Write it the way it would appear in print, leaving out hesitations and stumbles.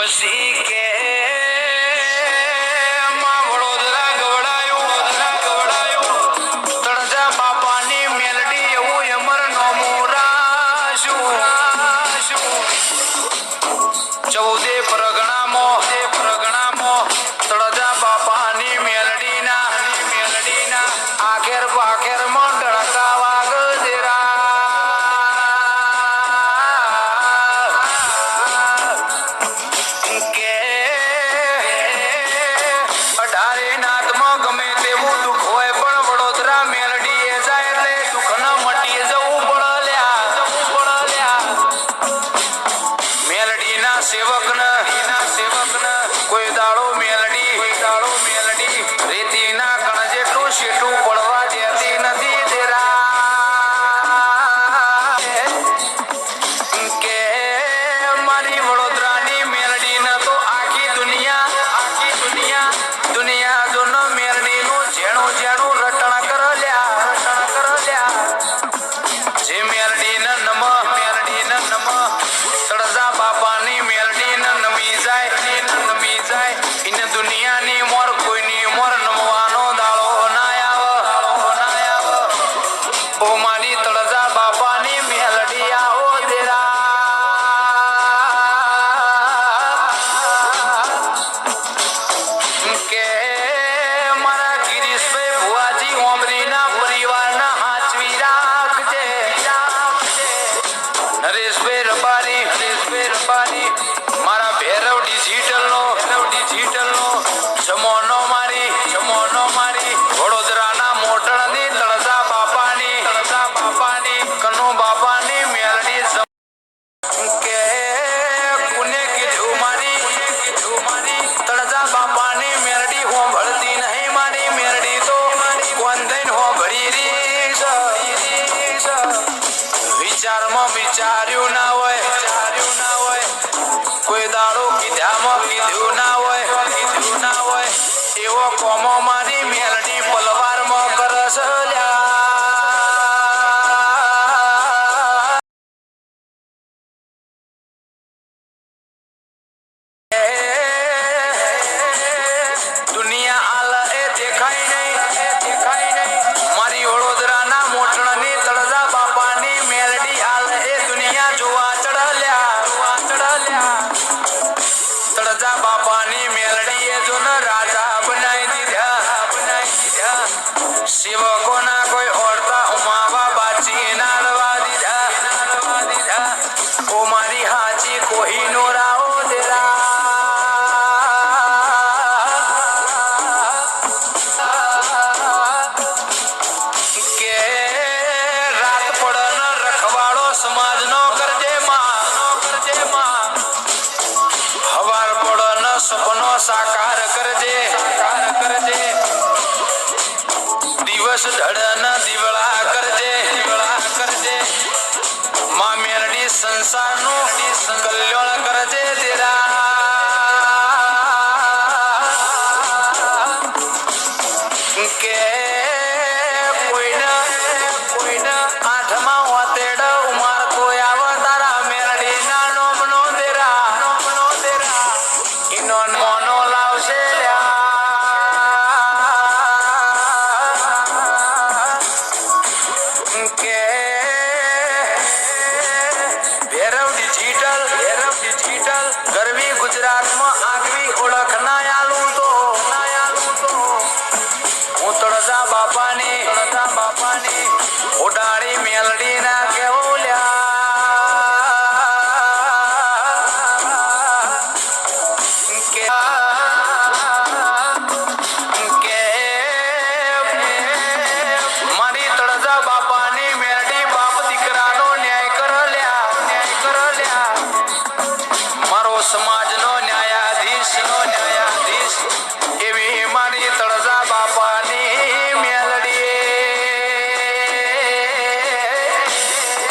પછી કે માં વડોદરા ગવડાયું તળજા બાપાની મેલડી એવું અમર નોમું રાશું ચૌદે પ્રગણામાં તળજા બાપાની મેલડીના આખેર પાખેરમાં ડણકા વાગજેરા કે 18 નાથમાં ગમે તેવું દુઃખ હોય પણ વડોદરા મેલડીએ જાય એટલે દુઃખ ન મટી જવું પડલ્યા મેલડીના સેવકને કોઈ દાડો મેલડી રેતીના કણ જેટલું શેઠું પડવા દેતી નથી તેરા કે મારી વડોદરાની મેલડીને તો આખી દુનિયા જોન મેલડીનું જેણું રટણ કરલ્યા જે મેલડીને નમ તળજા બાપાની મેલડીને નમી જાય ઇને દુનિયાની મોર કોઈની મોર નમવાનો દાડો ના આવે ઓ મારી તળજા બાપાની મેલડી આવો દેરા કે મારા ગિરીશભાઈ ભુવાજી ઓમરીના પરિવારના હાચવી રાખજે નરેશભાઈ રબારી મારા ભૈરવ ડિજિટલનો જમોનો મારી વડોદરાના મોટણની તળજા બાપાની કનુ બાપાની મેલડી કે કુને કીધું મારી તળજા બાપાની મેલડી હોંભળતી નહીં મારી મેલડી તો કોણ દઈને હોંભળી રહી છે વિચારમાં વિચાર્યું ના હોય કોઈ દાડો કીધું ના હોય એવો કોમો મારી મેલડી પલવારમાં કરસલ્યા દુનિયા આલ એ દેખાય નહીં મારી વડોદરાના મોટણની તળજા બાપાની મેલડી આલ એ દુનિયા જોવા ચડલ્યા તળજા બાપાની મેલડીએ જો ન રાજા બનાવી દીધા સેવકોના કોઈ ઓરતા ઉમાવા બાચી નારવા દીધા ઓ મારી હાચી કોહીનો રાઓ દેરા કે રાત પડન રખવાડો સમાજનો કરજે માં હવાર પડન સપનો સાકાર કરજે દિવસ ધડન દીવડા કરજે માં મેલડી સંસારનું કલ્યાણ કરજે તેરા કે કોઈને આઠમાં વાતેડ ઉમાર કોઈ આવે તારા મેલડીના નોમનો દેરા ઇનો મોનો લાવશે કે ભૈરવ ડિજિટલ ગરવી ગુજરાતમાં આગવી ઓળખ ના આલું તો હું તળજા બાપાની ઓડાળી મેલડી ના કેવું કે મારી તળજા બાપાની મેલડી બાપ દીકરાનો ન્યાય કરલ્યા મારો સમાજનો